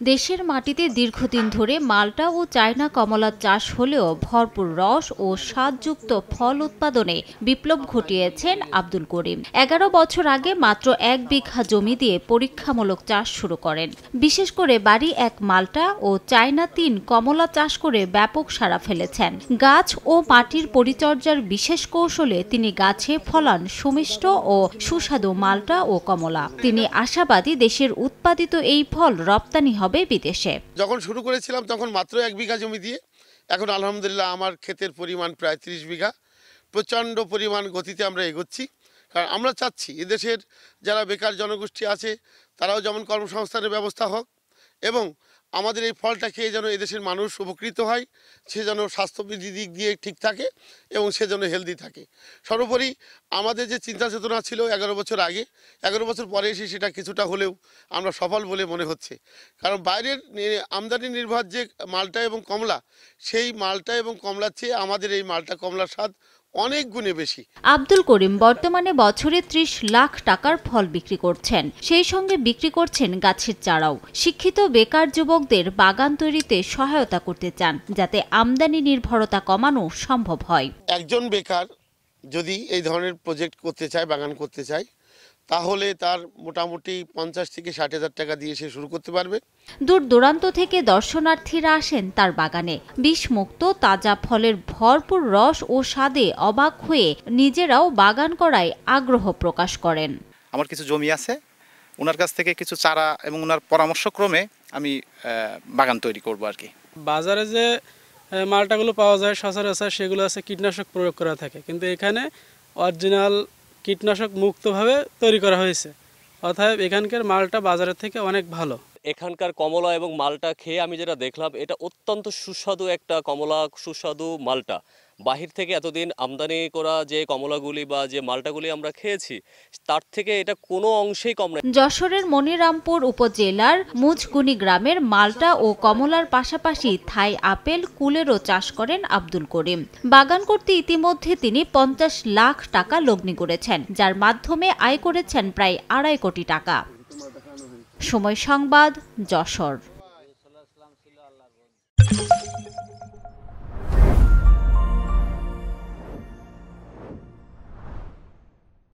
দেশের মাটিতে দীর্ঘদিন ধরে মাল্টা ও চায়না কমলার চাষ হলেও ভরপুর রস ও স্বাদযুক্ত ফল উৎপাদনে বিপ্লব ঘটিয়েছেন আব্দুল করিম। ১১ বছর আগে মাত্র ১ বিঘা জমি দিয়ে পরীক্ষামূলক চাষ শুরু করেন। বিশেষ করে বাড়ি ১ মাল্টা ও চায়না ৩ কমলা চাষ করে ব্যাপক সাড়া ফেলেছেন। গাছ ও মাটির পরিচর্যার বিশেষ কৌশলে তিনি গাছে ফলান সুমিষ্ট ও সুস্বাদু মাল্টা ও কমলা। তিনি আশাবাদী দেশের উৎপাদিত এই ফল রপ্তানি হবে বিদেশে। যখন শুরু করেছিলাম তখন মাত্র ১ বিঘা জমি দিয়ে, এখন আলহামদুলিল্লাহ আমার ক্ষেতের পরিমাণ প্রায় ৩০ বিঘা। প্রচণ্ড পরিমাণ গতিতে আমরা এগোচ্ছি, কারণ আমরা চাচ্ছি এদেশের যারা বেকার জনগোষ্ঠী আছে তারাও যেমন কর্মসংস্থানের ব্যবস্থা হোক, এবং আমাদের এই ফলটা খেয়ে যেন এদেশের মানুষ উপকৃত হয়, সে যেন স্বাস্থ্যবিধি দিক দিয়ে ঠিক থাকে এবং সে যেন হেলদি থাকে। সর্বোপরি আমাদের যে চিন্তা চেতনা ছিল ১১ বছর আগে, ১১ বছর পরে এসে সেটা কিছুটা হলেও আমরা সফল বলে মনে হচ্ছে। কারণ বাইরের আমদানি নির্ভর যে মালটা এবং কমলা, সেই মালটা এবং কমলার চেয়ে আমাদের এই মালটা কমলার স্বাদ অনেক গুণে বেশি। আব্দুল করিম বর্তমানে বছরে ৩০ লাখ টাকার ফল বিক্রি করছেন, সেই সঙ্গে বিক্রি করছেন গাছের চারাও। শিক্ষিত বেকার যুবকদের বাগান তৈরিতে সহায়তা করতে চান, যাতে আমদানি নির্ভরতা কমানো সম্ভব হয়। একজন বেকার যদি এই ধরনের প্রজেক্ট করতে চায়, বাগান করতে চায়, তাহলে তার মোটামুটি ৫০ থেকে ৬০ হাজার টাকা দিয়ে সে শুরু করতে পারবে। দূর দূরান্ত থেকে দর্শনার্থীরা আসেন তার বাগানে। বিষমুক্ত তাজা ফলের ভরপুর রস ও স্বাদে অবাক হয়ে নিজেরাও বাগান করায় আগ্রহ প্রকাশ করেন। আমার কিছু জমি আছে, ওনার কাছ থেকে কিছু চারা এবং ওনার পরামর্শক্রমে আমি বাগান তৈরি করব আর কি। বাজারে যে মালটাগুলো পাওয়া যায় সচরাচর সেগুলো আছে কীটনাশক প্রয়োগ করা থাকে, কিন্তু এখানে অরিজিনাল কীটনাশক মুক্তভাবে তৈরি করা হয়েছে, অতএব এখানকার মালটা বাজারের থেকে অনেক ভালো। এখানকার কমলা এবং মালটা খেয়ে আমি যেটা দেখলাম, এটা অত্যন্ত সুস্বাদু একটা কমলা, সুস্বাদু মালটা। বাহির থেকে এতদিন আমদানি করা যে কমলাগুলি বা যে মালটাগুলি আমরা খেয়েছি, তার থেকে এটা কোনো অংশেই কম নয়। যশোরের মনিরামপুর উপজেলার মুজগুনি গ্রামের মালটা ও কমলার পাশাপাশি থাই আপেল, কুলেরও চাষ করেন আব্দুল করিম। বাগান করতে ইতিমধ্যে তিনি ৫০ লাখ টাকা লগ্নি করেছেন, যার মাধ্যমে আয় করেছেন প্রায় ২.৫ কোটি টাকা। সময় সংবাদ, যশোর।